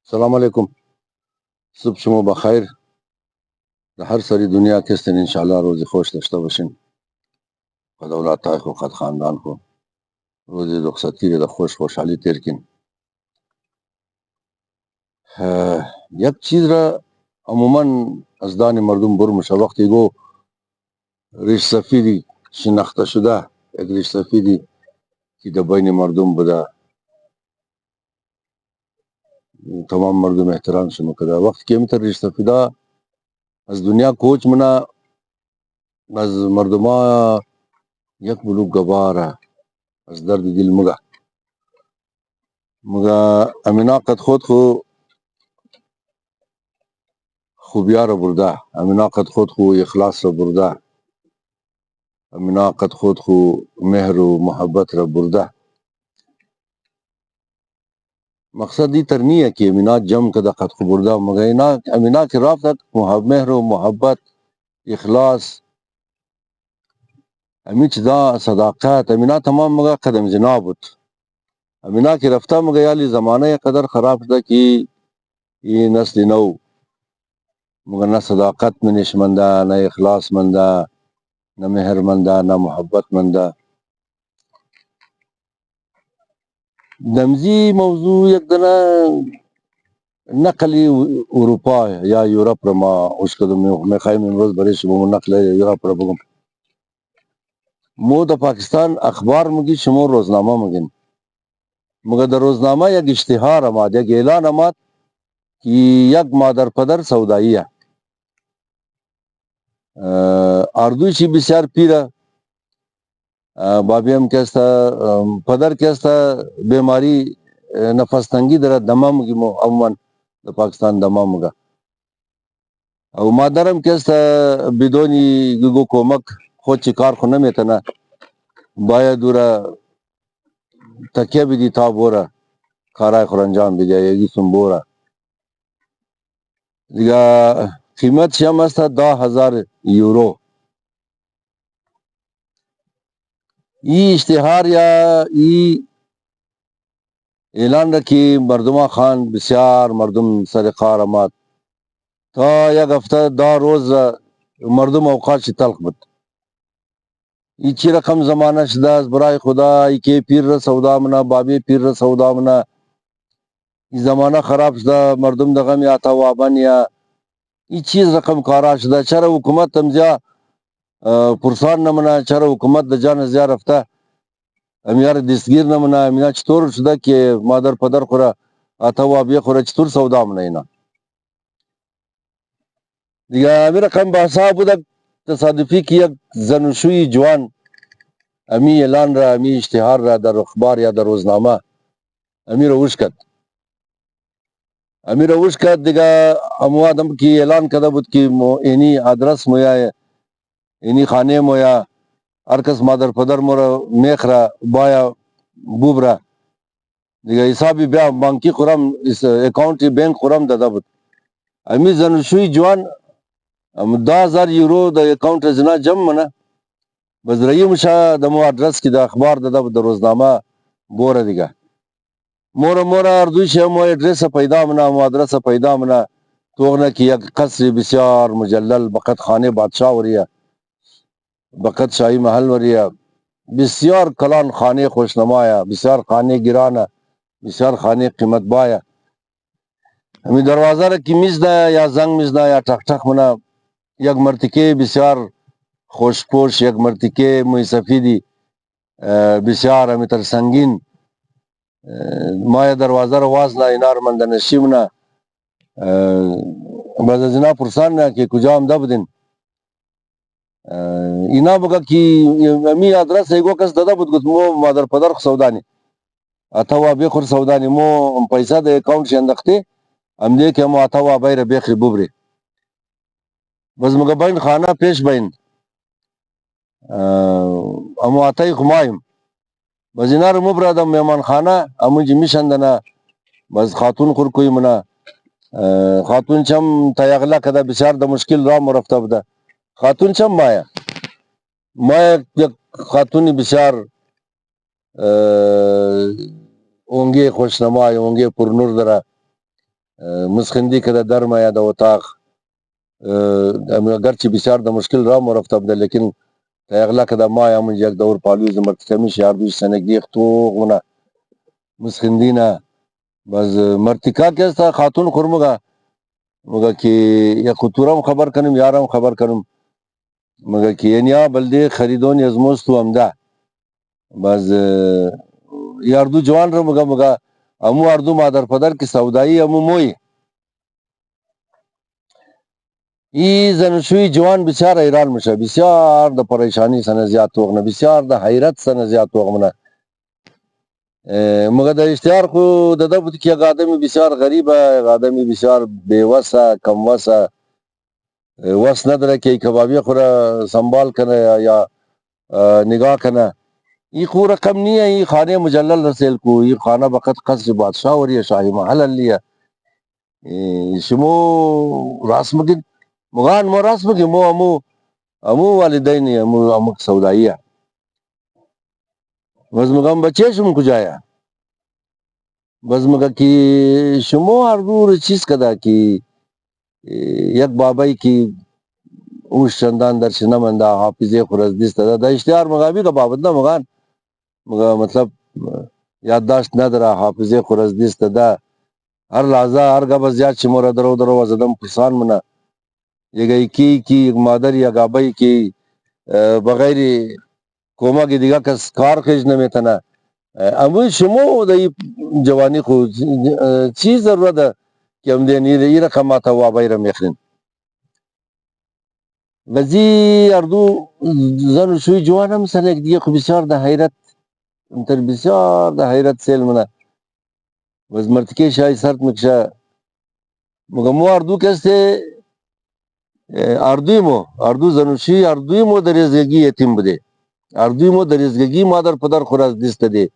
السلام علیکم. صبح شما بخیر. د هر سری دنیا کستن انشاءالله روزی خوش داشته باشین. خد اولادتای خو خد خاندان خو روزی رخصتی د خوش خوشحالی تیر کن. یک چیز را عموما از دان مردم برمشه وقتی گو ریش سفیدی شناخته شده، یک ریش سفیدی که در بین مردم بوده، تمام مردم احترام شما کده. وقتی که میتر ریش سفیده از دنیا کوچ منا، از مردما یک بلوک گباره از درد دل مگا امینا قد خود خو خوبیا را برده، امینا قد خود خو اخلاص را برده، امینا قد خود خو مهر و محبت را برده. مقصد دی تر نیه که امینا جمع کده قد خو برده، مگا امینا که رافت مهر و محبت اخلاص امی چیزا صداقت امینا تمام مگا قدم جناب بود. امینا که رفته مگا یالی زمانه قدر خراب شده که یہ نسل نو مگر نہ صداقت میں نشمندہ، نہ اخلاص مندہ، نہ مہر مندہ، نہ محبت مندہ. دمزی موضوع یک دنا نقلی اروپا یا یورپ رما اس کدوم میں خواهیم امروز برای شما نقل یورپ را بگم. مو دا پاکستان اخبار مگی شما روزنامه مگین، مگر در روزنامه یک اشتهار آمد، یک اعلان آمد که یک مادر پدر سوداییه اردوشی بسیار پیره بابی هم کستا پدر کستا بیماری نفس تنگی در دمام کی عموما در پاکستان دمام گا او مادرم کستا بدونی گو کومک خود چی کار خو نمیتنه باید دورا تکیه بدی تا بورا کارای خور انجام بده یگی سن بورا دیگه قیمت شم است 10,000 یورو. ای اشتهار یا ای اعلان رکی مردما خان بسیار مردم سر کار آمد تا یک هفته 10 روز مردم اوقات شی تلخ بود. ای چی رقم زمانه شده است برای خدا، ای که پیر را سودا منا بابی پیر را سودا منا ای زمانه خراب شده مردم دغه می آتا وابن یا ای چیز رقم کارا شده. چرا حکومت تمزیا پرسان نمنا، چرا حکومت د جان زیا رفته امیار دستگیر نمنا، امینا چطور شده که مادر پدر خورا آتا وابی خورا چطور سودا منا اینا دیگه. امی رقم بحثا بوده تصادفی که یک زنشوی جوان امی اعلان را، امی اشتهار را در اخبار یا در روزنامه امی را وش کرد دیگه. امو آدم کی اعلان کرده بود که اینی آدرس مویا اینی خانه مویا هر کس مادر پدر مورا میخرا بایا بوبرا دیگه حسابی بیا بانکی خورم اکاونٹی بینک خورم داده بود. امی زنشوی جوان 10,000 یورو د اکاونٹ زنا جمع منه بزرعی مشا دمو آدرس کی دا اخبار داده بود در روزنامه بوره دیگه مورا اردوش مو ایڈریس پیدا منا مو آدرس پیدا منا توغنا کی یک قصر بسیار مجلل بقت خانه بادشاہ وریا بقت شاہی محل وریا بسیار کلان خانه خوشنمایا بسیار خانه گرانه بسیار خانه قیمت بایا. ہمیں دروازہ رکی میزنا یا زنگ میزنا یا ٹک ٹک منا یک مرتکه بسیار خوشپوش یک مرتکه موی سفیدی بسیار همی تر سنگین مایا دروازه رو واز نا اینار من نشیمنا باز از اینا پرسان نه که کجا هم ده بودین اینا بگه که امی آدرس ایگو کس داده بود گفت مو مادر پدر خو سودانی اتوا بیخور سودانی مو پیسا ده اکاونٹ شندخته ام ده که مو اتوا بیر بیخری ببری بس مگه بین خانه پیش بین امو اتای خمایم بس اینا رو مبرادم میمان خانه امو جی میشندنا بس خاتون خور کوی منا خاتون چم تایغلا کده بسیار د مشکل را مرفته بوده. خاتون چم مایا یک خاتونی بسیار اونگی خوشنمای اونگی پرنور داره مسخندی که در مایا د اتاق گرچه بسیار د مشکل را مرفتب ده لیکن تایغلا که د مایا من یک دور پالوز مرتکمی شیاردوش سنگدیخ تو غنا مسخندینا بس مرتکا که است خاتون خورمگا مگا که یا خطورم خبر کنم یارم خبر کنم مگا که ینیا بلده خریدون یزموستو امده بس یاردو جوان رو مگا امو اردو مادر پدر کی سودایی امو موی ای زنشوی جوان بسیار ایران میشه بسیار د پریشانی سن زیات وغنه بسیار د حیرت سن زیات وغنه مگه د اشتهار خو د دبت کی آدمی بسیار غریبه آدمی بسیار بیوسه کم وسه وس نداره که کبابی خوره سنبال کنه یا نگاه کنه ای خو رقم نیه ای خانه مجلل رسیل کو ای خانه بقت قصر بادشاہ وریه شاهی محل لیه شمو راسمگی مغان مو راسمگی مو امو والدین امو سودائیه بس مگم بچه شم کجایا بس مگا کی شمو هر دور چیز کدا کی یک بابای کی اوش چندان درش نمنده حافظه خورز دیست دا اشتهار مگابی کا بابند مگان مگا مطلب یادداشت نداره حافظه خورز دیست دا هر لحظه هر گبه زیاد شموره درو وزدم پرسان منه یگه کی یک مادر یا گابای کی بغیر کوما کی دیگه کس کار خیج نمیتنه امو شمو د جوانی خو چیز ضرورت ده که هم دینی ای رقم آتا و آبای میخرین وزی اردو زن شوی جوان هم سن یک دیگه خو بسیار ده حیرت انتر بسیار ده حیرت سیل منه وز مرتکه شای سرت مکشه مگه مو اردو کسته اردو زنوشی اردوی مو در ازگی یتیم بده اردوی مو در ازگی مادر پدر خوراز دیست ده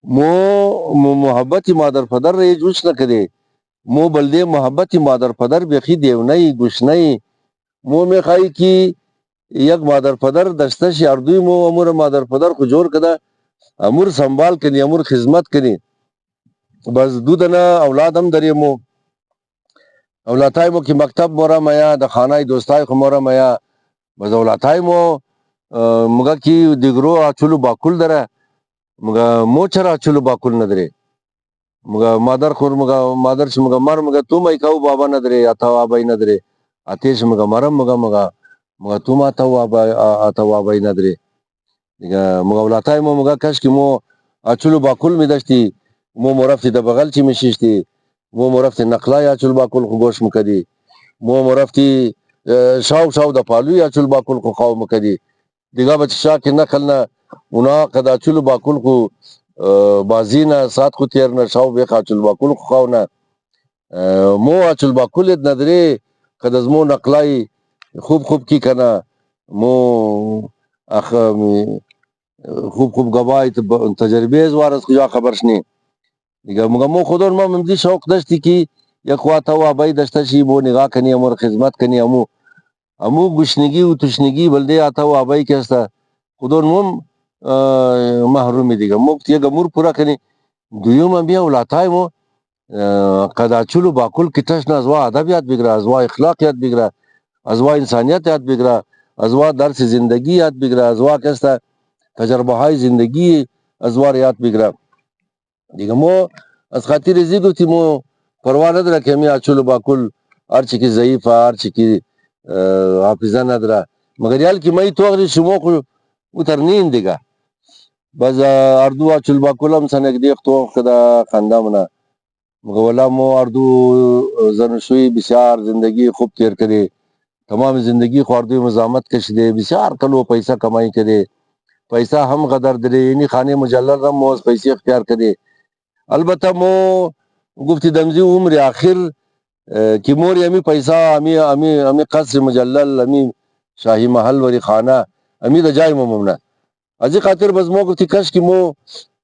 مو محبتی مادر پدر رای جوش نکده مو بلده محبتی مادر پدر بخی دیونی گوشنی مو میخوایی کی یک مادر پدر دشتش اردوی مو امور مادر پدر خو جور کده امور سنبال کنی امور خدمت کنی بس دودنا اولاد هم داری مو اولادای مو کی مکتب مورا میا د خانای دوستای خو مورا میا بس اولادای مو مگا کی دیگرو اچولو باکول داره مگا مو چرا اچولو باکول نداره مگا مادر خور مگا مادر ش مگا مر مگا تو مای کاو بابا نداره اتا بابای نداره اتیش مگا مرم مگا تو ما تا بابا اتا بابای نداره مگا اولادای مو مگا کش کی مو اچولو باکول می داشتی مو مرفتی د بغل چی میشیشتی مو مرفتی نقلای اچول باکول خو گوش مکدی مو مرفتی شاو د پالوی اچول باکول خو خاو مکدی دیگه بچ شاک نقلنا اونا قد اچول باکول خو بازینا سات خو تیرنا شاو به اچول باکول خو خاونا مو اچول باکول ندری قد از مو نقلای خوب کی کنا مو اخ خوب گواهی تجربه از وارث کجا خبرش نی دیگه مو خودون ما ممدی شوق داشتی کی یک خواتا و ابای داشته شی بو نگاه کنی امور خدمت کنی امو گشنگی و تشنگی بلده آتا و آبایی که هسته خودون مم محرومی دیگه مفت یک امور پورا کنی دویوم بیا اولاتای مو قداچولو باکل کتش نه ازوا ادب یاد بگیره ازوا اخلاق یاد بگیره ازوا انسانیت یاد بگیره ازوا درس زندگی یاد بگیره ازوا کسته تجربه های زندگی ازوا یاد بگیره دیگه مو از خاطر ازی گفتی مو پروا نداره که می اچولو باکل هر چی کی ضعیفه هر چی کی حافظه نداره مگر یال کی مای توغری شمو خو وترنین دیگه باز اردو اچول باکولم سنگ دیخ تو خدا خندامنا مگولا مو اردو زنشوی بسیار زندگی خوب تیر کړي تمام زندگی خو اردو مزاحمت کشیده بسیار کلو پیسہ کمائی کړي پیسہ هم قدر درې یعنی خانه مجلل هم موز پیسې اختیار کړي البته مو گفتی دمزی عمر آخر کی مور امی پیسہ امی قصر مجلل امی شاہی محل وری خانه امی د جای ممنه ازی خاطر بس مو گفتی کش کی مو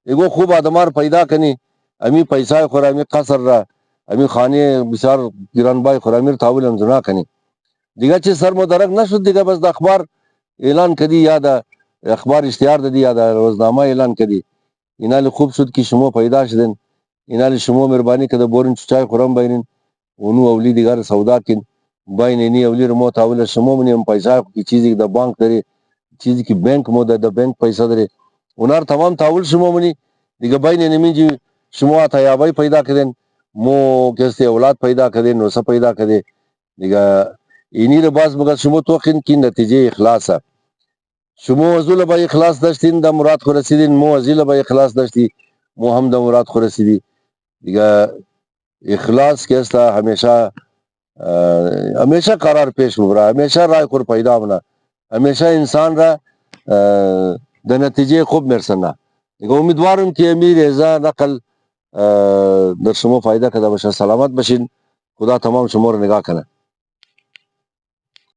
ایگو خوب آدمار پیدا کنی امی پیسہ خور امی قصر را امی خانه بسیار گرانبای خور امیر تاول امزنا کنی دیگه چه سر مدرک نشد دیگه بس د اخبار اعلان کدی یا د اخبار اشتهار دادی یا د روزنامه اعلان کدی اینا خوب شد که شما پیدا شدن اینالی شما مهربانی کده بورین چای خورم باینین اونو اولی دیگر سودا کن باین اینی اولی رو ما تاول شما منیم پیسه کی چیزی که در بانک داره چیزی که بانک مو در بانک پیسه داره اونار تمام تاول شما منی دیگه باین نمیجی شما تا یابای پیدا کردن مو کسی اولاد پیدا کردن نوسه پیدا کرده دیگه اینی رو باز مگر شما توقین کی نتیجه اخلاصه شما ازول با اخلاص داشتین در مراد خو رسیدین مو ازول با اخلاص داشتی مو هم در مراد خو رسیدی دیگه اخلاص که است همیشه قرار پیش ببره همیشه رای خور پیدا بنا همیشه انسان را در نتیجه خوب میرسنه دیگه امیدوارم که امیر ازا نقل در شما فایده کده باشه سلامت بشین خدا تمام شما رو نگاه کنه